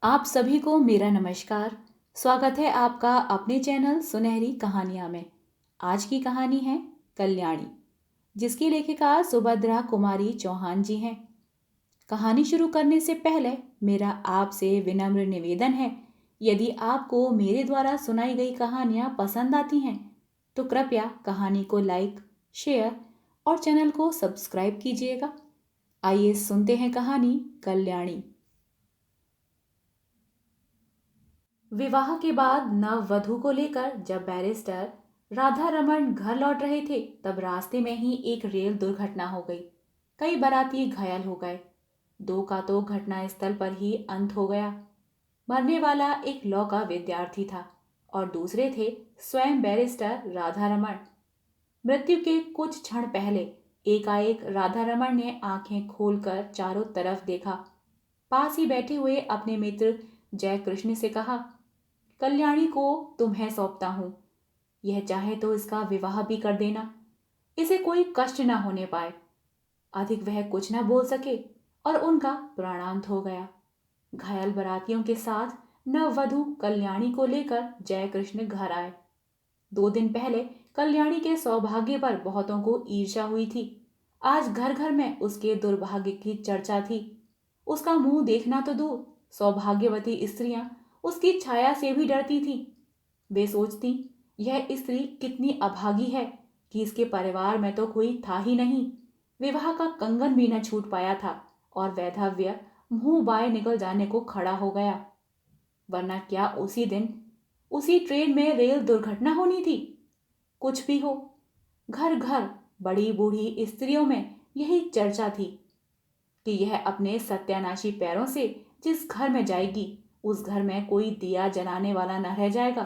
आप सभी को मेरा नमस्कार। स्वागत है आपका अपने चैनल सुनहरी कहानियाँ में। आज की कहानी है कल्याणी, जिसकी लेखिका सुभद्रा कुमारी चौहान जी हैं। कहानी शुरू करने से पहले मेरा आपसे विनम्र निवेदन है, यदि आपको मेरे द्वारा सुनाई गई कहानियाँ पसंद आती हैं तो कृपया कहानी को लाइक, शेयर और चैनल को सब्सक्राइब कीजिएगा। आइए सुनते हैं कहानी कल्याणी। विवाह के बाद नववधु को लेकर जब बैरिस्टर राधा रमन घर लौट रहे थे, तब रास्ते में ही एक रेल दुर्घटना हो गई। कई बाराती घायल हो गए। दो का तो घटना स्थल पर ही अंत हो गया। मरने वाला एक लॉ का विद्यार्थी था और दूसरे थे स्वयं बैरिस्टर राधा रमन। मृत्यु के कुछ क्षण पहले एकाएक राधा रमन ने आंखें खोलकर चारों तरफ देखा। पास ही बैठे हुए अपने मित्र जय कृष्ण से कहा, कल्याणी को तुम्हें सौंपता हूं। यह चाहे तो इसका विवाह भी कर देना, इसे कोई कष्ट न होने पाए। अधिक वह कुछ न बोल सके और उनका प्राणांत हो गया। घायल बरातियों के साथ नववधु कल्याणी को लेकर जय कृष्ण घर आए। 2 दिन पहले कल्याणी के सौभाग्य पर बहुतों को ईर्ष्या हुई थी। आज घर घर में उसके दुर्भाग्य की चर्चा थी। उसका मुंह देखना तो दूर, सौभाग्यवती स्त्रियां उसकी छाया से भी डरती थीं। वे सोचती, यह स्त्री कितनी अभागी है कि इसके परिवार में तो कोई था ही नहीं। विवाह का कंगन भी न छूट पाया था और वैधव्य मुंह बाय निकल जाने को खड़ा हो गया। वरना क्या उसी दिन उसी ट्रेन में रेल दुर्घटना होनी थी? कुछ भी हो, घर घर बड़ी बूढ़ी स्त्रियों में यही चर्चा थी कि यह अपने सत्यानाशी पैरों से जिस घर में जाएगी, उस घर में कोई दिया जलाने वाला न रह जाएगा।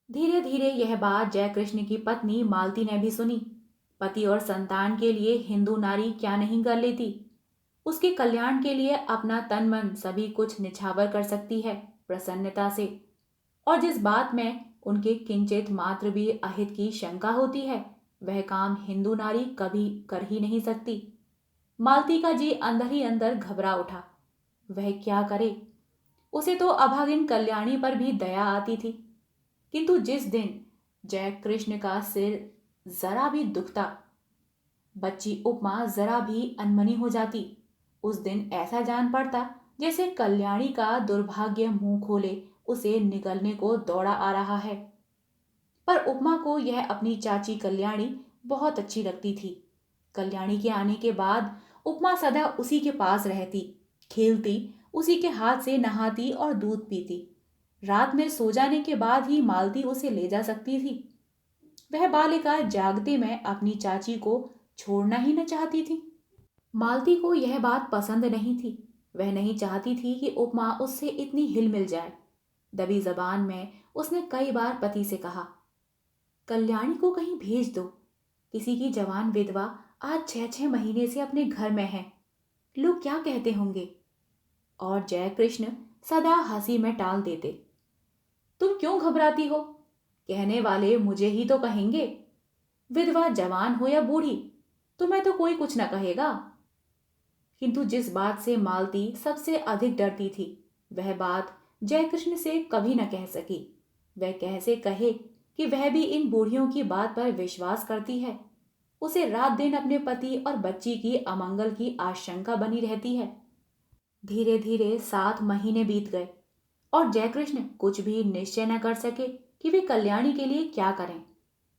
धीरे धीरे यह बात जयकृष्ण की पत्नी मालती ने भी सुनी। पति और संतान के लिए हिंदू नारी क्या नहीं कर लेती। उसके कल्याण के लिए अपना तन मन सभी कुछ निछावर कर सकती है प्रसन्नता से। और जिस बात में उनके किंचित मात्र भी अहित की शंका होती है, वह काम हिंदू नारी कभी कर ही नहीं सकती। मालती का जी अंदर ही अंदर घबरा उठा। वह क्या करे? उसे तो अभागिन कल्याणी पर भी दया आती थी, किंतु जिस दिन जय कृष्ण का सिर जरा भी दुखता, बच्ची उपमा जरा भी अनमनी हो जाती, उस दिन ऐसा जान पड़ता जैसे कल्याणी का दुर्भाग्य मुंह खोले उसे निगलने को दौड़ा आ रहा है। पर उपमा को यह अपनी चाची कल्याणी बहुत अच्छी लगती थी। कल्याणी के आने के बाद उपमा सदा उसी के पास रहती, खेलती, उसी के हाथ से नहाती और दूध पीती। रात में सो जाने के बाद ही मालती उसे ले जा सकती थी। वह बालिका जागते में अपनी चाची को छोड़ना ही न चाहती थी। मालती को यह बात पसंद नहीं थी। वह नहीं चाहती थी कि उपमा उससे इतनी हिल मिल जाए। दबी जबान में उसने कई बार पति से कहा, कल्याणी को कहीं भेज दो। किसी की जवान विधवा आज 6-6 महीने से अपने घर में है। लोग क्या कहते होंगे? और जय कृष्ण सदा हंसी में टाल देते, तुम क्यों घबराती हो? कहने वाले मुझे ही तो कहेंगे। विधवा जवान हो या बूढ़ी, तुम्हें तो कोई कुछ न कहेगा। किंतु जिस बात से मालती सबसे अधिक डरती थी, वह बात जयकृष्ण से कभी न कह सकी। वह कैसे कहे कि वह भी इन बूढ़ियों की बात पर विश्वास करती है। उसे रात दिन अपने पति और बच्ची की अमंगल की आशंका बनी रहती है। धीरे धीरे 7 महीने बीत गए और जयकृष्ण कुछ भी निश्चय न कर सके कि वे कल्याणी के लिए क्या करें।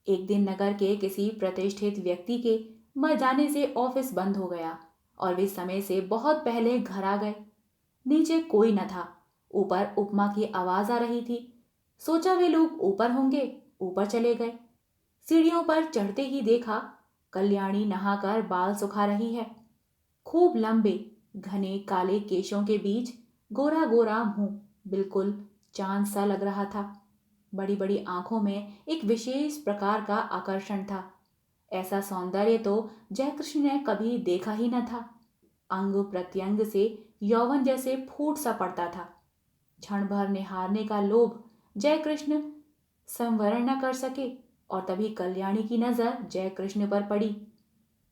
एक दिन नगर के किसी प्रतिष्ठित व्यक्ति के मर जाने से ऑफिस बंद हो गया और वे समय से बहुत पहले घर आ गए। नीचे कोई न था। ऊपर उपमा की आवाज आ रही थी। सोचा वे लोग ऊपर होंगे, ऊपर चले गए। सीढ़ियों पर चढ़ते ही देखा, कल्याणी नहाकर बाल सुखा रही है। खूब लंबे घने काले केशों के बीच गोरा गोरा मुंह बिल्कुल चांद सा लग रहा था। बड़ी बड़ी आंखों में एक विशेष प्रकार का आकर्षण था। ऐसा सौंदर्य तो जयकृष्ण ने कभी देखा ही न था। अंग प्रत्यंग से यौवन जैसे फूट सा पड़ता था। क्षण भर निहारने का लोभ जयकृष्ण संवरण न कर सके और तभी कल्याणी की नजर जयकृष्ण पर पड़ी।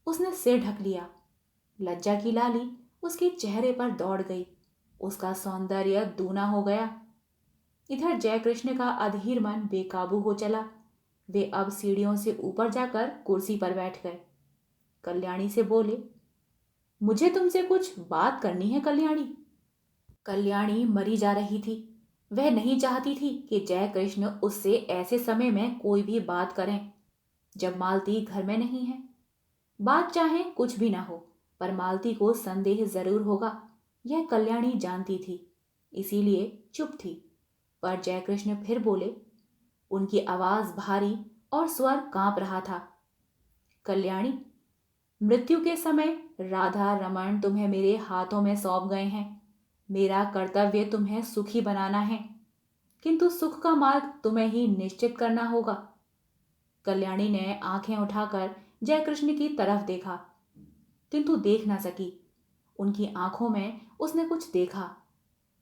उसने सिर ढक लिया। लज्जा की लाली उसके चेहरे पर दौड़ गई। उसका सौंदर्य दूना हो गया। इधर जयकृष्ण का अधीर मन बेकाबू हो चला। वे अब सीढ़ियों से ऊपर जाकर कुर्सी पर बैठ गए। कल्याणी से बोले, मुझे तुमसे कुछ बात करनी है कल्याणी। कल्याणी मरी जा रही थी। वह नहीं चाहती थी कि जयकृष्ण उससे ऐसे समय में कोई भी बात करें जब मालती घर में नहीं है। बात चाहे कुछ भी ना हो, पर मालती को संदेह जरूर होगा, यह कल्याणी जानती थी, इसीलिए चुप थी। पर जयकृष्ण फिर बोले। उनकी आवाज भारी और स्वर कांप रहा था। कल्याणी, मृत्यु के समय राधा रमन तुम्हें मेरे हाथों में सौंप गए हैं। मेरा कर्तव्य तुम्हें सुखी बनाना है, किंतु सुख का मार्ग तुम्हें ही निश्चित करना होगा। कल्याणी ने आंखें उठाकर जयकृष्ण की तरफ देखा, किंतु देख ना सकी। उनकी आंखों में उसने कुछ देखा।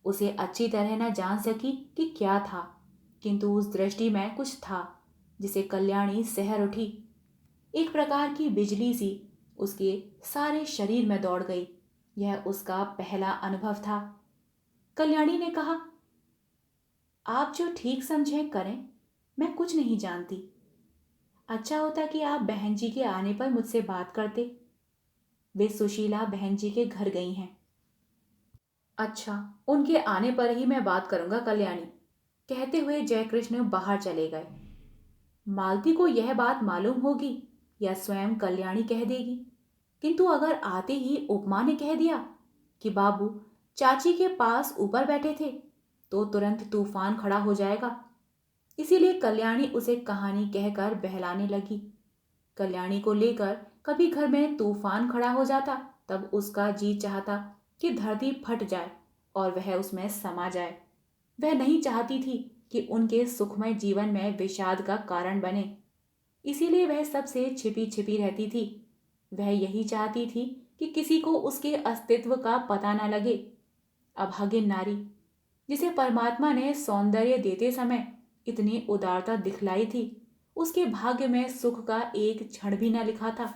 उसे अच्छी तरह न जान सकी कि क्या था, किंतु उस दृष्टि में कुछ था जिसे कल्याणी सहर उठी। एक प्रकार की बिजली सी उसके सारे शरीर में दौड़ गई। यह उसका पहला अनुभव था। कल्याणी ने कहा, आप जो ठीक समझें करें, मैं कुछ नहीं जानती। अच्छा होता कि आप बहन जी के आने पर मुझसे बात करते। वे सुशीला बहन जी के घर गई हैं। अच्छा, उनके आने पर ही मैं बात करूंगा कल्याणी, कहते हुए जयकृष्ण बाहर चले गए। मालती को यह बात मालूम होगी या स्वयं कल्याणी कह देगी, किंतु अगर आते ही उपमा ने कह दिया कि बाबू चाची के पास ऊपर बैठे थे, तो तुरंत तूफान खड़ा हो जाएगा। इसीलिए कल्याणी उसे कहानी कहकर बहलाने लगी। कल्याणी को लेकर कभी घर में तूफान खड़ा हो जाता, तब उसका जी चाहता कि धरती फट जाए और वह उसमें समा जाए। वह नहीं चाहती थी कि उनके सुखमय जीवन में विषाद का कारण बने, इसीलिए वह सबसे छिपी छिपी रहती थी। वह यही चाहती थी कि किसी को उसके अस्तित्व का पता न लगे। अभागिन नारी, जिसे परमात्मा ने सौंदर्य देते समय इतनी उदारता दिखलाई थी, उसके भाग्य में सुख का एक क्षण भी न लिखा था।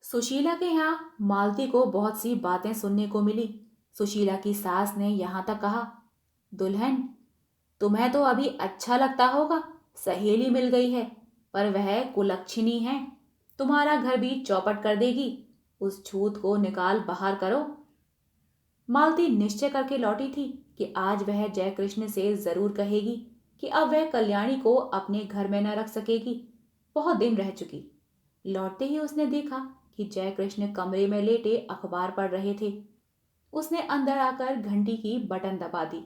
सुशीला के यहाँ मालती को बहुत सी बातें सुनने को मिली। सुशीला की सास ने यहाँ तक कहा, दुल्हन, तुम्हें तो अभी अच्छा लगता होगा, सहेली मिल गई है, पर वह कुलक्षणी है, तुम्हारा घर भी चौपट कर देगी। उस छूत को निकाल बाहर करो। मालती निश्चय करके लौटी थी कि आज वह जयकृष्ण से जरूर कहेगी कि अब वह कल्याणी को अपने घर में न रख सकेगी। बहुत दिन रह चुकी। लौटते ही उसने देखा कि जयकृष्ण कमरे में लेटे अखबार पढ़ रहे थे। उसने अंदर आकर घंटी की बटन दबा दी।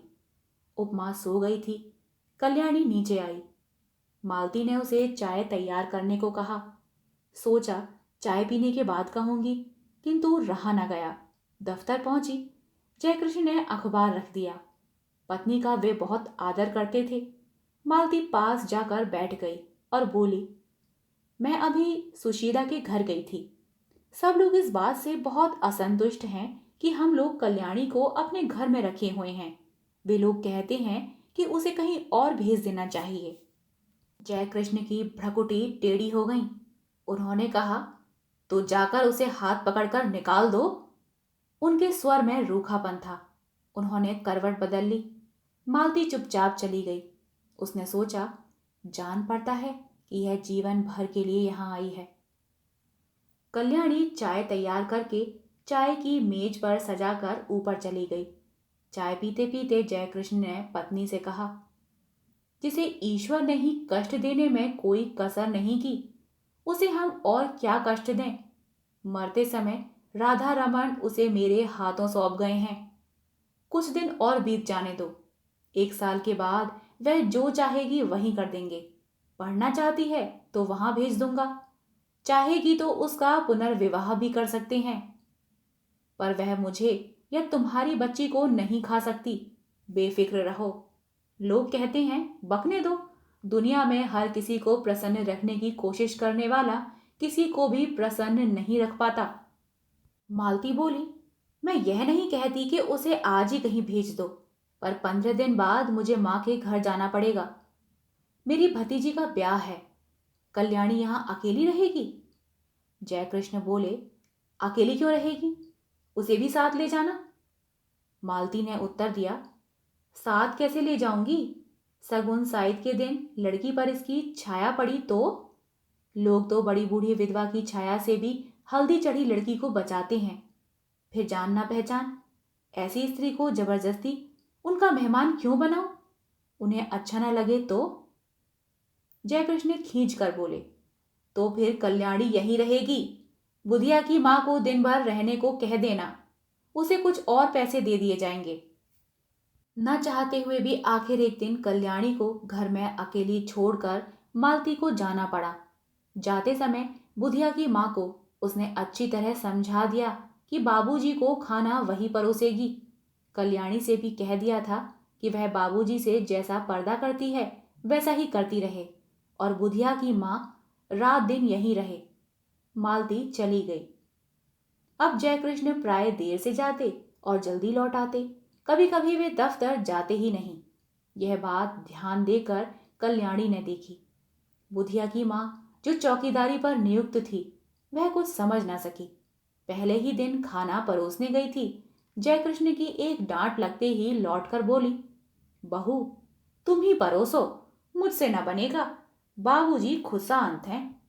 उपमा सो गई थी। कल्याणी नीचे आई। मालती ने उसे चाय तैयार करने को कहा। सोचा चाय पीने के बाद कहूंगी, किंतु रहा न गया। दफ्तर पहुंची। जयकृष्ण ने अखबार रख दिया। पत्नी का वे बहुत आदर करते थे। मालती पास जाकर बैठ गई और बोली, मैं अभी सुशीला के घर गई थी। सब लोग इस बात से बहुत असंतुष्ट हैं कि हम लोग कल्याणी को अपने घर में रखे हुए हैं। वे लोग कहते हैं कि उसे कहीं और भेज देना चाहिए। जयकृष्ण की भ्रकुटी टेढ़ी हो गई। उन्होंने कहा, तो जाकर उसे हाथ पकड़कर निकाल दो। उनके स्वर में रूखापन था। उन्होंने करवट बदल ली। मालती चुपचाप चली गई। उसने सोचा, जान पड़ता है कि यह जीवन भर के लिए यहाँ आई है। कल्याणी चाय तैयार करके चाय की मेज पर सजाकर ऊपर चली गई। चाय पीते पीते जयकृष्ण ने पत्नी से कहा, जिसे ईश्वर ने ही कष्ट देने में कोई कसर नहीं की, उसे हम और क्या कष्ट दें। मरते समय राधा रमन उसे मेरे हाथों सौंप गए हैं। कुछ दिन और बीत जाने दो। 1 साल के बाद वह जो चाहेगी वही कर देंगे। पढ़ना चाहती है तो वहां भेज दूंगा, चाहेगी तो उसका पुनर्विवाह भी कर सकते हैं। पर वह मुझे या तुम्हारी बच्ची को नहीं खा सकती। बेफिक्र रहो। लोग कहते हैं, बकने दो। दुनिया में हर किसी को प्रसन्न रखने की कोशिश करने वाला किसी को भी प्रसन्न नहीं रख पाता। मालती बोली, मैं यह नहीं कहती कि उसे आज ही कहीं भेज दो, पर 15 दिन बाद मुझे माँ के घर जाना पड़ेगा। मेरी भतीजी का ब्याह है। कल्याणी यहाँ अकेली रहेगी? जयकृष्ण बोले, अकेली क्यों रहेगी, उसे भी साथ ले जाना। मालती ने उत्तर दिया, साथ कैसे ले जाऊंगी? सगुन साइत के दिन लड़की पर इसकी छाया पड़ी तो? लोग तो बड़ी बूढ़ी विधवा की छाया से भी हल्दी चढ़ी लड़की को बचाते हैं। फिर जान ना पहचान ऐसी स्त्री को जबरदस्ती उनका मेहमान क्यों बनाऊं? उन्हें अच्छा ना लगे तो? जयकृष्ण ने खींच कर बोले, तो फिर कल्याणी यहीं रहेगी। बुधिया की मां को दिन भर रहने को कह देना, उसे कुछ और पैसे दे दिए जाएंगे। न चाहते हुए भी आखिर एक दिन कल्याणी को घर में अकेली छोड़कर मालती को जाना पड़ा। जाते समय बुधिया की मां को उसने अच्छी तरह समझा दिया कि बाबूजी को खाना वही परोसेगी। कल्याणी से भी कह दिया था कि वह बाबूजी से जैसा पर्दा करती है वैसा ही करती रहे और बुधिया की मां रात दिन यहीं रहे। मालती चली गई। अब जयकृष्ण प्राय देर से जाते और जल्दी लौट आते। कभी कभी वे दफ्तर जाते ही नहीं। यह बात ध्यान देकर कल्याणी ने देखी। बुधिया की मां जो चौकीदारी पर नियुक्त थी वह कुछ समझ ना सकी। पहले ही दिन खाना परोसने गई थी। जयकृष्ण की एक डांट लगते ही लौटकर बोली, बहू तुम ही परोसो, मुझसे न बनेगा, बाबूजी खुशांत हैं।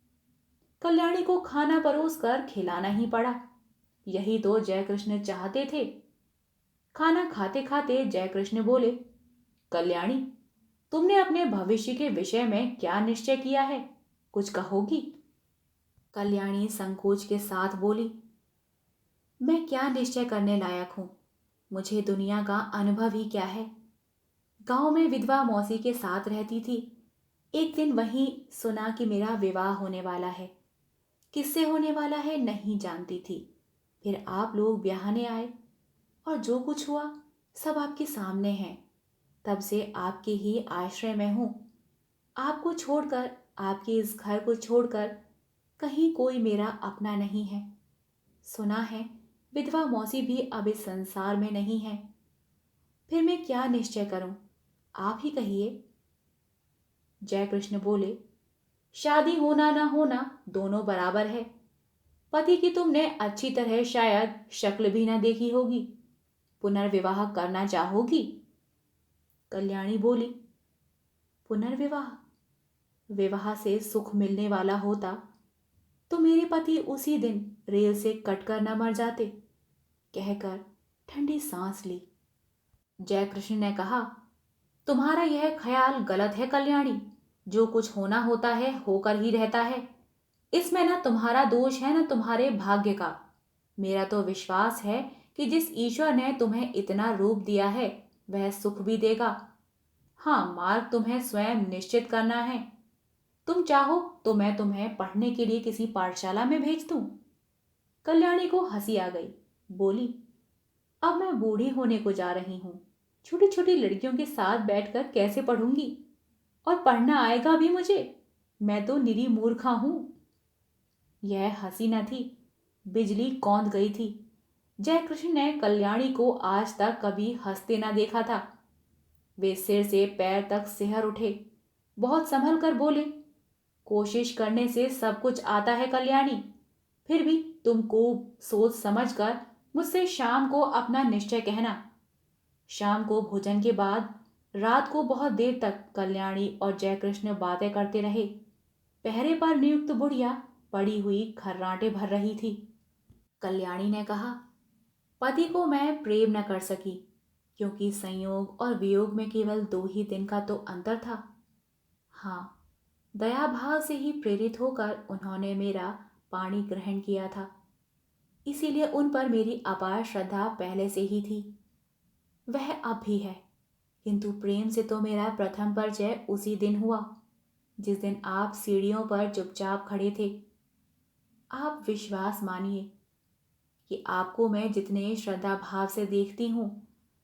कल्याणी को खाना परोस कर खिलाना ही पड़ा। यही तो जयकृष्ण चाहते थे। खाना खाते खाते जयकृष्ण बोले, कल्याणी तुमने अपने भविष्य के विषय में क्या निश्चय किया है, कुछ कहोगी? कल्याणी संकोच के साथ बोली, मैं क्या निश्चय करने लायक हूं, मुझे दुनिया का अनुभव ही क्या है। गांव में विधवा मौसी के साथ रहती थी। एक दिन वहीं सुना कि मेरा विवाह होने वाला है। किससे होने वाला है नहीं जानती थी। फिर आप लोग ब्याहने आए और जो कुछ हुआ सब आपके सामने है। तब से आपके ही आश्रय में हूं। आपको छोड़कर, आपके इस घर को छोड़कर कहीं कोई मेरा अपना नहीं है। सुना है विधवा मौसी भी अब इस संसार में नहीं है। फिर मैं क्या निश्चय करूं, आप ही कहिए। जयकृष्ण बोले, शादी होना ना होना दोनों बराबर है। पति की तुमने अच्छी तरह शायद शक्ल भी ना देखी होगी, पुनर्विवाह करना चाहोगी? कल्याणी बोली, पुनर्विवाह? विवाह से सुख मिलने वाला होता तो मेरे पति उसी दिन रेल से कटकर न मर जाते, कहकर ठंडी सांस ली। जयकृष्ण ने कहा, तुम्हारा यह ख्याल गलत है कल्याणी। जो कुछ होना होता है होकर ही रहता है। इसमें ना तुम्हारा दोष है ना तुम्हारे भाग्य का। मेरा तो विश्वास है कि जिस ईश्वर ने तुम्हें इतना रूप दिया है वह सुख भी देगा। हाँ, मार्ग तुम्हें स्वयं निश्चित करना है। तुम चाहो तो मैं तुम्हें पढ़ने के लिए किसी पाठशाला में भेज दूं। कल्याणी को हंसी आ गई। बोली, अब मैं बूढ़ी होने को जा रही हूं, छोटी छोटी लड़कियों के साथ बैठकर कैसे पढ़ूंगी? और पढ़ना आएगा भी मुझे? मैं तो निरी मूर्खा हूं। यह हंसी न थी, बिजली कौंध गई थी। जयकृष्ण ने कल्याणी को आज तक कभी हंसते न देखा था। वे सिर से पैर तक सिहर उठे। बहुत संभल कर बोले, कोशिश करने से सब कुछ आता है कल्याणी। फिर भी तुमको सोच समझ कर मुझसे शाम को अपना निश्चय कहना। शाम को भोजन के बाद रात को बहुत देर तक कल्याणी और जयकृष्ण बातें करते रहे। पहरे पर नियुक्त बुढ़िया पड़ी हुई खर्राटे भर रही थी। कल्याणी ने कहा, पति को मैं प्रेम न कर सकी क्योंकि संयोग और वियोग में केवल 2 ही दिन का तो अंतर था। हाँ, दया भाव से ही प्रेरित होकर उन्होंने मेरा पानी ग्रहण किया था। इसीलिए उन पर मेरी अपार श्रद्धा पहले से ही थी। वह अब भी है, किंतु प्रेम से तो मेरा प्रथम परिचय उसी दिन हुआ जिस दिन आप सीढ़ियों पर चुपचाप खड़े थे। आप विश्वास मानिए कि आपको मैं जितने श्रद्धा भाव से देखती हूँ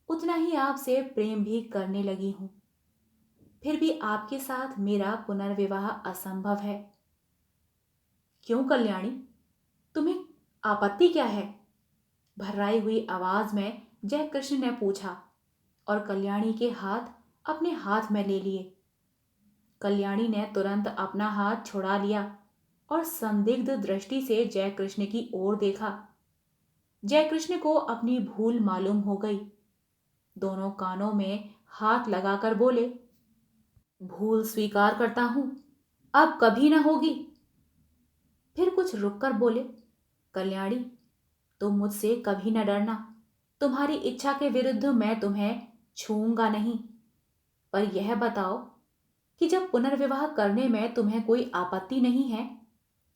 उतना ही आपसे प्रेम भी करने लगी हूँ। फिर भी आपके साथ मेरा पुनर्विवाह असंभव है। क्यों कल्याणी, तुम्हें आपत्ति क्या है? भर्राई हुई आवाज में जयकृष्ण ने पूछा और कल्याणी के हाथ अपने हाथ में ले लिए। कल्याणी ने तुरंत अपना हाथ छुड़ा लिया और संदिग्ध दृष्टि से जयकृष्ण की ओर देखा। जयकृष्ण को अपनी भूल मालूम हो गई। दोनों कानों में हाथ लगाकर बोले, भूल स्वीकार करता हूं, अब कभी ना होगी। फिर कुछ रुककर बोले, कल्याणी, तुम मुझसे कभी न डरना। तुम्हारी इच्छा के विरुद्ध मैं तुम्हें छूऊंगा नहीं। पर यह बताओ कि जब पुनर्विवाह करने में तुम्हें कोई आपत्ति नहीं है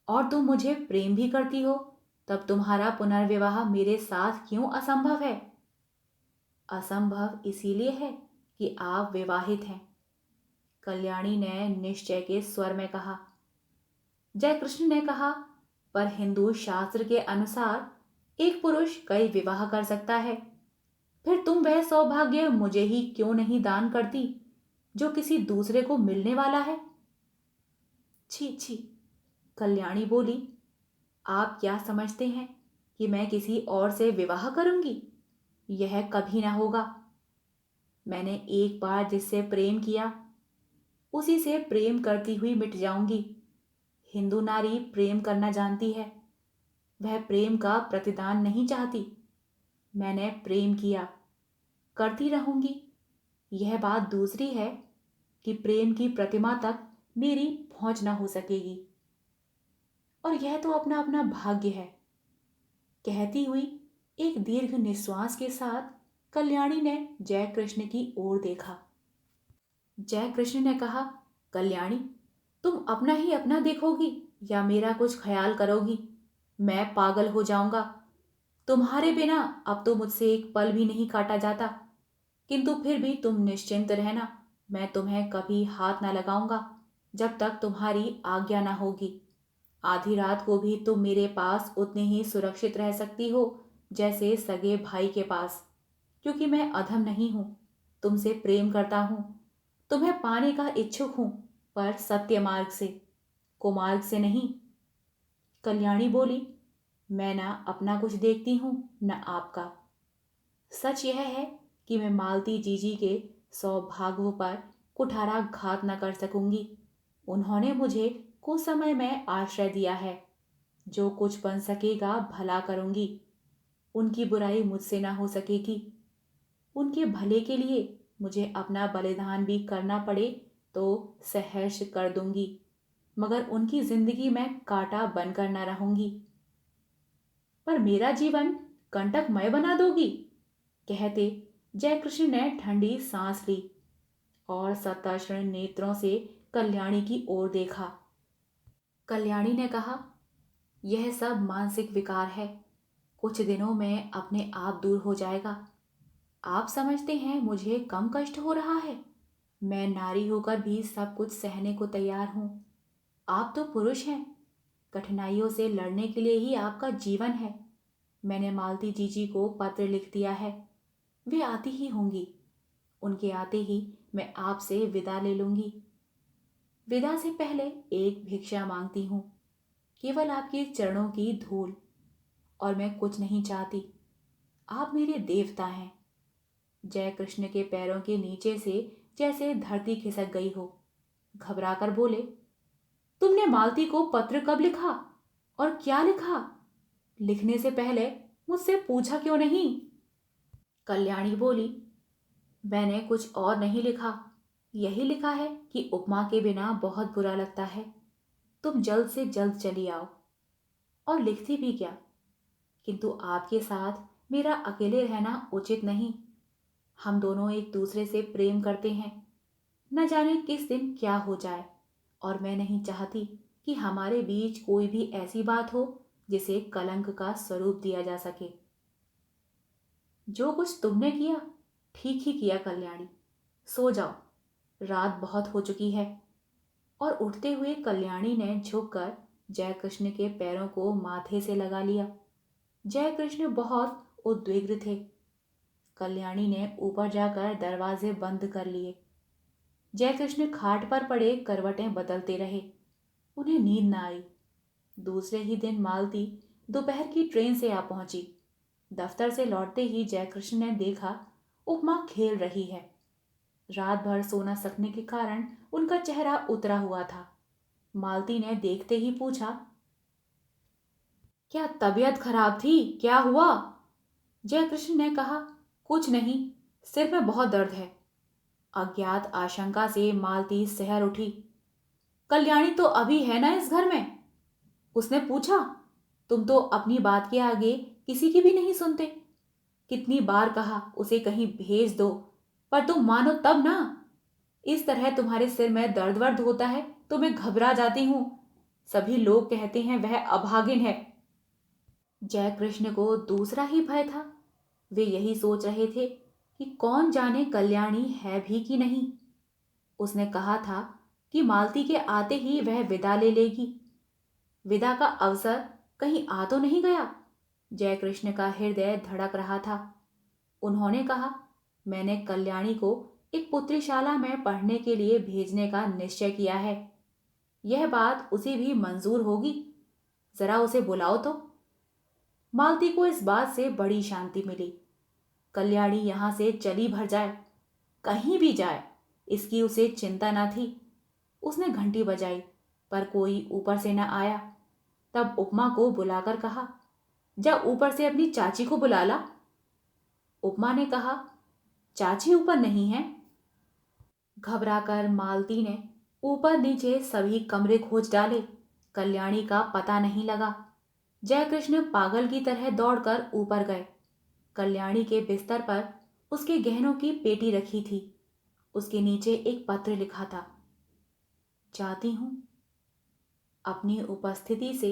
और तुम मुझे प्रेम भी करती हो, तब तुम्हारा पुनर्विवाह मेरे साथ क्यों असंभव है? असंभव इसीलिए है कि आप विवाहित हैं, कल्याणी ने निश्चय के स्वर में कहा। जयकृष्ण ने कहा, पर हिंदू शास्त्र के अनुसार एक पुरुष कई विवाह कर सकता है। फिर तुम वह सौभाग्य मुझे ही क्यों नहीं दान करती जो किसी दूसरे को मिलने वाला है? छी छी, कल्याणी बोली, आप क्या समझते हैं कि मैं किसी और से विवाह करूंगी? यह कभी ना होगा। मैंने एक बार जिससे प्रेम किया उसी से प्रेम करती हुई मिट जाऊंगी। हिंदू नारी प्रेम करना जानती है, वह प्रेम का प्रतिदान नहीं चाहती। मैंने प्रेम किया, करती रहूंगी। यह बात दूसरी है कि प्रेम की प्रतिमा तक मेरी पहुंच न हो सकेगी, और यह तो अपना अपना भाग्य है। कहती हुई एक दीर्घ निश्वास के साथ कल्याणी ने जयकृष्ण की ओर देखा। जयकृष्ण ने कहा, कल्याणी, तुम अपना ही अपना देखोगी या मेरा कुछ ख्याल करोगी? मैं पागल हो जाऊंगा। तुम्हारे बिना अब तो मुझसे एक पल भी नहीं काटा जाता, किंतु फिर भी तुम निश्चिंत रहना, मैं तुम्हें कभी हाथ न लगाऊंगा जब तक तुम्हारी आज्ञा न होगी। आधी रात को भी तुम मेरे पास उतनी ही सुरक्षित रह सकती हो जैसे सगे भाई के पास, क्योंकि मैं अधम नहीं हूं, तुमसे प्रेम करता हूं, तुम्हें पाने का इच्छुक हूं, पर सत्य मार्ग से, कुमार्ग से नहीं। कल्याणी बोली, मैं ना अपना कुछ देखती हूं न आपका। सच यह है कि मैं मालती जीजी के सौभाग्य पर कुठाराघात न कर सकूंगी। उन्होंने मुझे कुछ समय में आश्रय दिया है। जो कुछ बन सकेगा भला करूंगी। उनकी बुराई मुझसे ना हो सकेगी। उनके भले के लिए मुझे अपना बलिदान भी करना पड़े तो सहर्ष कर दूंगी, मगर उनकी जिंदगी में कांटा बनकर न रहूंगी। पर मेरा जीवन कंटकमय बना दोगी, कहते जयकृष्ण ने ठंडी सांस ली और सतृष्ण नेत्रों से कल्याणी की ओर देखा। कल्याणी ने कहा, यह सब मानसिक विकार है, कुछ दिनों में अपने आप दूर हो जाएगा। आप समझते हैं मुझे कम कष्ट हो रहा है? मैं नारी होकर भी सब कुछ सहने को तैयार हूं। आप तो पुरुष हैं, कठिनाइयों से लड़ने के लिए ही आपका जीवन है। मैंने मालती जीजी को पत्र लिख दिया है, वे आती ही होंगी। उनके आते ही मैं आपसे विदा ले लूंगी। विदा से पहले एक भिक्षा मांगती हूँ, केवल आपके चरणों की धूल, और मैं कुछ नहीं चाहती। आप मेरे देवता हैं। जय कृष्ण के पैरों के नीचे से जैसे धरती खिसक गई हो। घबराकर बोले, तुमने मालती को पत्र कब लिखा और क्या लिखा? लिखने से पहले मुझसे पूछा क्यों नहीं? कल्याणी बोली, मैंने कुछ और नहीं लिखा, यही लिखा है कि उपमा के बिना बहुत बुरा लगता है, तुम जल्द से जल्द चली आओ। और लिखती भी क्या, किंतु आपके साथ मेरा अकेले रहना उचित नहीं। हम दोनों एक दूसरे से प्रेम करते हैं, न जाने किस दिन क्या हो जाए, और मैं नहीं चाहती कि हमारे बीच कोई भी ऐसी बात हो जिसे कलंक का स्वरूप दिया जा सके। जो कुछ तुमने किया ठीक ही किया कल्याणी, सो जाओ, रात बहुत हो चुकी है। और उठते हुए कल्याणी ने झुककर जयकृष्ण के पैरों को माथे से लगा लिया। जयकृष्ण बहुत उद्विग्न थे। कल्याणी ने ऊपर जाकर दरवाजे बंद कर लिए। जयकृष्ण खाट पर पड़े करवटें बदलते रहे। उन्हें नींद न आई। दूसरे ही दिन मालती दोपहर की ट्रेन से आ पहुंची। दफ्तर से लौटते ही जयकृष्ण ने देखा उपमा खेल रही है। रात भर सो न सकने के कारण उनका चेहरा उतरा हुआ था। मालती ने देखते ही पूछा, क्या तबीयत खराब थी? क्या हुआ? जयकृष्ण ने कहा, कुछ नहीं, सिर में बहुत दर्द है। अज्ञात आशंका से मालती सहर उठी। कल्याणी तो अभी है ना इस घर में? उसने पूछा। तुम तो अपनी बात के आगे किसी की भी नहीं सुनते। कितनी बार कहा उसे कहीं भेज दो, पर तुम मानो तब ना। इस तरह तुम्हारे सिर में दर्द वर्द होता है तो मैं घबरा जाती हूं। सभी लोग कहते हैं वह अभागिन है। जय कृष्ण को दूसरा ही भय था। वे यही सोच रहे थे कि कौन जाने कल्याणी है भी कि नहीं। उसने कहा था कि मालती के आते ही वह विदा ले लेगी। विदा का अवसर कहीं आ तो नहीं गया? जय कृष्ण का हृदय धड़क रहा था। उन्होंने कहा, मैंने कल्याणी को एक पुत्रीशाला में पढ़ने के लिए भेजने का निश्चय किया है। यह बात उसे भी मंजूर होगी। जरा उसे बुलाओ तो। मालती को इस बात से बड़ी शांति मिली। कल्याणी यहां से चली भर जाए, कहीं भी जाए, इसकी उसे चिंता न थी। उसने घंटी बजाई, पर कोई ऊपर से न आया। तब उपमा को बुलाकर कहा, जा ऊपर से अपनी चाची को बुला ला। उपमा ने कहा, चाची ऊपर नहीं है। घबराकर मालती ने ऊपर नीचे सभी कमरे खोज डाले। कल्याणी का पता नहीं लगा। जयकृष्ण पागल की तरह दौड़कर ऊपर गए। कल्याणी के बिस्तर पर उसके गहनों की पेटी रखी थी। उसके नीचे एक पत्र लिखा था। चाहती हूं अपनी उपस्थिति से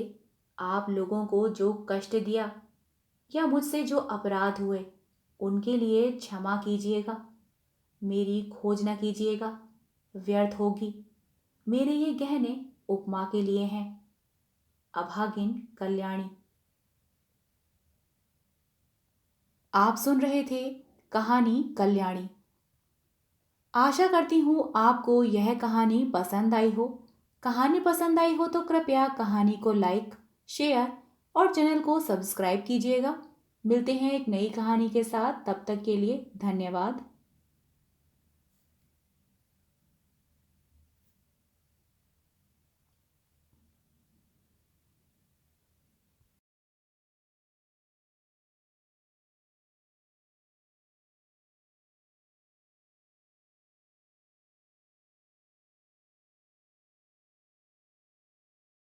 आप लोगों को जो कष्ट दिया या मुझसे जो अपराध हुए उनके लिए क्षमा कीजिएगा। मेरी खोज न कीजिएगा, व्यर्थ होगी। मेरे ये गहने उपमा के लिए हैं। अभागिन कल्याणी। आप सुन रहे थे कहानी कल्याणी। आशा करती हूँ आपको यह कहानी पसंद आई हो। कहानी पसंद आई हो तो कृपया कहानी को लाइक, शेयर और चैनल को सब्सक्राइब कीजिएगा। मिलते हैं एक नई कहानी के साथ, तब तक के लिए धन्यवाद।